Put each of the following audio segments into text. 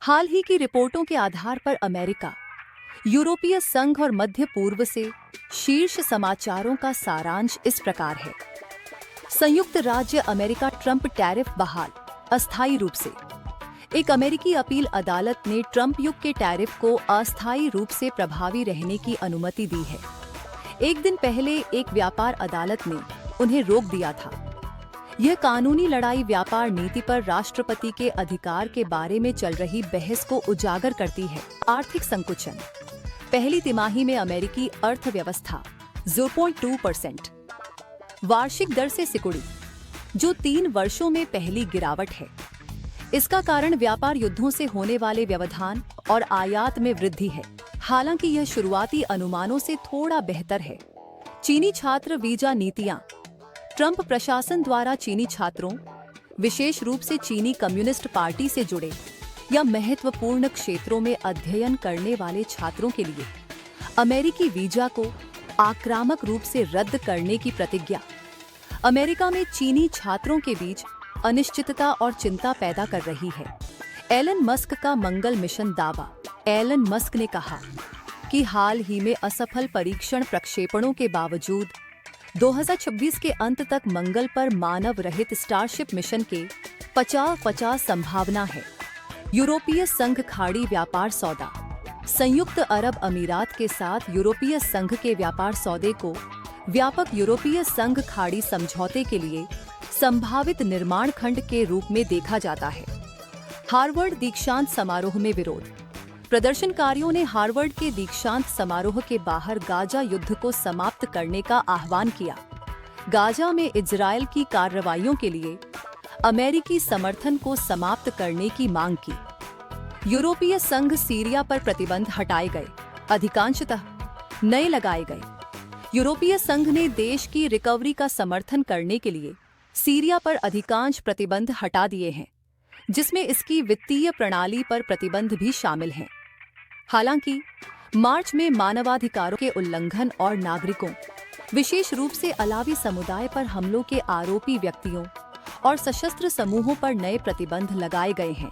हाल ही की रिपोर्टों के आधार पर अमेरिका, यूरोपीय संघ और मध्य पूर्व से शीर्ष समाचारों का सारांश इस प्रकार है। संयुक्त राज्य अमेरिका ट्रंप टैरिफ बहाल, अस्थायी रूप से। एक अमेरिकी अपील अदालत ने ट्रंप युग के टैरिफ को अस्थायी रूप से प्रभावी रहने की अनुमति दी है। एक दिन पहले एक व्यापार अदालत ने उन्हें रोक दिया था। यह कानूनी लड़ाई व्यापार नीति पर राष्ट्रपति के अधिकार के बारे में चल रही बहस को उजागर करती है। आर्थिक संकुचन। पहली तिमाही में अमेरिकी अर्थव्यवस्था 0.2% वार्षिक दर से सिकुड़ी, जो 3 वर्षों में पहली गिरावट है। इसका कारण व्यापार युद्धों से होने वाले व्यवधान और आयात में वृद्धि है। हालांकि यह शुरुआती अनुमानों से थोड़ा बेहतर है। चीनी छात्र वीजा नीतियां। ट्रंप प्रशासन द्वारा चीनी छात्रों, विशेष रूप से चीनी कम्युनिस्ट पार्टी से जुड़े या महत्वपूर्ण क्षेत्रों में अध्ययन करने वाले छात्रों के लिए अमेरिकी वीजा को आक्रामक रूप से रद्द करने की प्रतिज्ञा अमेरिका में चीनी छात्रों के बीच अनिश्चितता और चिंता पैदा कर रही है। एलन मस्क का मंगल मिशन दावा। एलन मस्क ने कहा कि हाल ही में असफल परीक्षण प्रक्षेपणों के बावजूद 2026 के अंत तक मंगल पर मानव रहित स्टारशिप मिशन के 50-50 संभावना है। यूरोपीय संघ खाड़ी व्यापार सौदा। संयुक्त अरब अमीरात के साथ यूरोपीय संघ के व्यापार सौदे को व्यापक यूरोपीय संघ खाड़ी समझौते के लिए संभावित निर्माण खंड के रूप में देखा जाता है। हार्वर्ड दीक्षांत समारोह में विरोध। प्रदर्शनकारियों ने हार्वर्ड के दीक्षांत समारोह के बाहर गाजा युद्ध को समाप्त करने का आह्वान किया। गाजा में इजरायल की कार्रवाइयों के लिए अमेरिकी समर्थन को समाप्त करने की मांग की। यूरोपीय संघ सीरिया पर प्रतिबंध हटाए गए, अधिकांशतः नए लगाए गए। यूरोपीय संघ ने देश की रिकवरी का समर्थन करने के लिए सीरिया पर अधिकांश प्रतिबंध हटा दिए हैं, जिसमें इसकी वित्तीय प्रणाली पर प्रतिबंध भी शामिल हैं। हालांकि मार्च में मानवाधिकारों के उल्लंघन और नागरिकों, विशेष रूप से अलावी समुदाय पर हमलों के आरोपी व्यक्तियों और सशस्त्र समूहों पर नए प्रतिबंध लगाए गए हैं।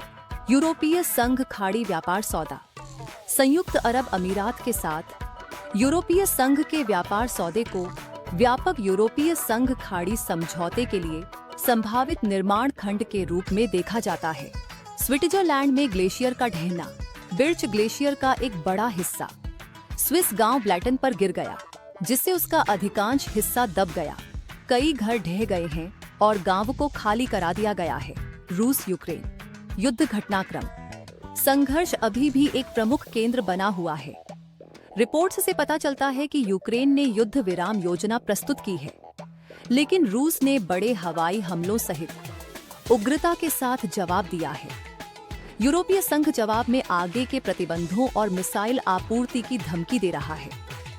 यूरोपीय संघ खाड़ी व्यापार सौदा। संयुक्त अरब अमीरात के साथ यूरोपीय संघ के व्यापार सौदे को व्यापक यूरोपीय संघ खाड़ी समझौते के लिए संभावित निर्माण खंड के रूप में देखा जाता है। स्विट्जरलैंड में ग्लेशियर का ढहना। बिर्च ग्लेशियर का एक बड़ा हिस्सा स्विस गांव ब्लैटन पर गिर गया, जिससे उसका अधिकांश हिस्सा दब गया। कई घर ढह गए हैं और गांव को खाली करा दिया गया है। रूस यूक्रेन युद्ध घटनाक्रम। संघर्ष अभी भी एक प्रमुख केंद्र बना हुआ है। रिपोर्ट्स से पता चलता है कि यूक्रेन ने युद्ध विराम योजना प्रस्तुत की है, लेकिन रूस ने बड़े हवाई हमलों सहित उग्रता के साथ जवाब दिया है। यूरोपीय संघ जवाब में आगे के प्रतिबंधों और मिसाइल आपूर्ति की धमकी दे रहा है।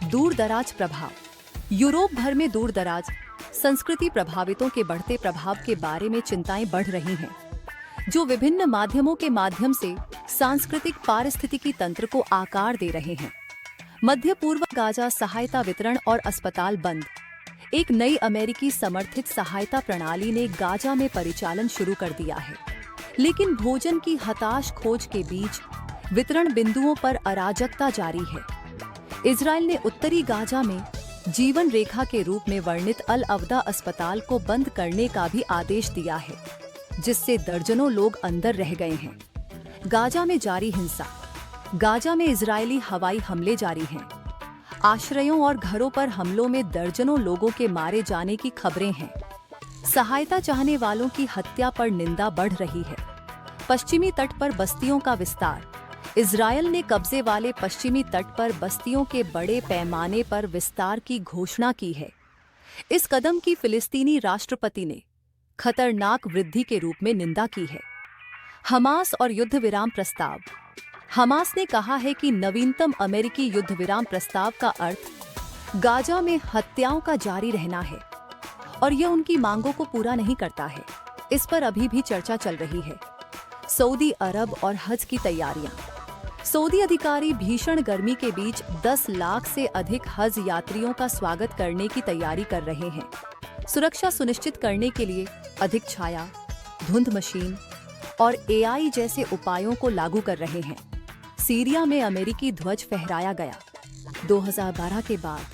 दूरदराज प्रभाव। यूरोप भर में दूरदराज संस्कृति प्रभावितों के बढ़ते प्रभाव के बारे में चिंताएं बढ़ रही हैं, जो विभिन्न माध्यमों के माध्यम से सांस्कृतिक पारिस्थितिकी तंत्र को आकार दे रहे हैं। मध्य पूर्व गाजा सहायता वितरण और अस्पताल बंद। एक नई अमेरिकी समर्थित सहायता प्रणाली ने गाजा में परिचालन शुरू कर दिया है, लेकिन भोजन की हताश खोज के बीच वितरण बिंदुओं पर अराजकता जारी है। इजरायल ने उत्तरी गाजा में जीवन रेखा के रूप में वर्णित अल अवदा अस्पताल को बंद करने का भी आदेश दिया है, जिससे दर्जनों लोग अंदर रह गए हैं। गाजा में जारी हिंसा। गाजा में इजरायली हवाई हमले जारी हैं। आश्रयों और घरों पर हमलों में दर्जनों लोगों के मारे जाने की खबरें हैं। सहायता चाहने वालों की हत्या पर निंदा बढ़ रही है। पश्चिमी तट पर बस्तियों का विस्तार। इजरायल ने कब्जे वाले पश्चिमी तट पर बस्तियों के बड़े पैमाने पर विस्तार की घोषणा की है। इस कदम की फिलिस्तीनी राष्ट्रपति ने खतरनाक वृद्धि के रूप में निंदा की है। हमास और युद्ध विराम प्रस्ताव। हमास ने कहा है कि नवीनतम अमेरिकी युद्ध विराम प्रस्ताव का अर्थ गाजा में हत्याओं का जारी रहना है और यह उनकी मांगों को पूरा नहीं करता है। इस पर अभी भी चर्चा चल रही है। सऊदी अरब और हज की तैयारियां। सऊदी अधिकारी भीषण गर्मी के बीच 10 लाख से अधिक हज यात्रियों का स्वागत करने की तैयारी कर रहे हैं। सुरक्षा सुनिश्चित करने के लिए अधिक छाया, धुंध मशीन और एआई जैसे उपायों को लागू कर रहे हैं। सीरिया में अमेरिकी ध्वज फहराया गया। 2012 के बाद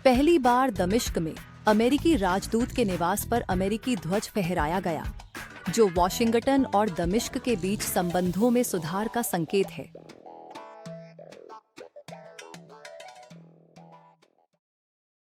पहली बार दमिश्क में अमेरिकी राजदूत के निवास पर अमेरिकी ध्वज फहराया गया, जो वॉशिंगटन और दमिश्क के बीच संबंधों में सुधार का संकेत है।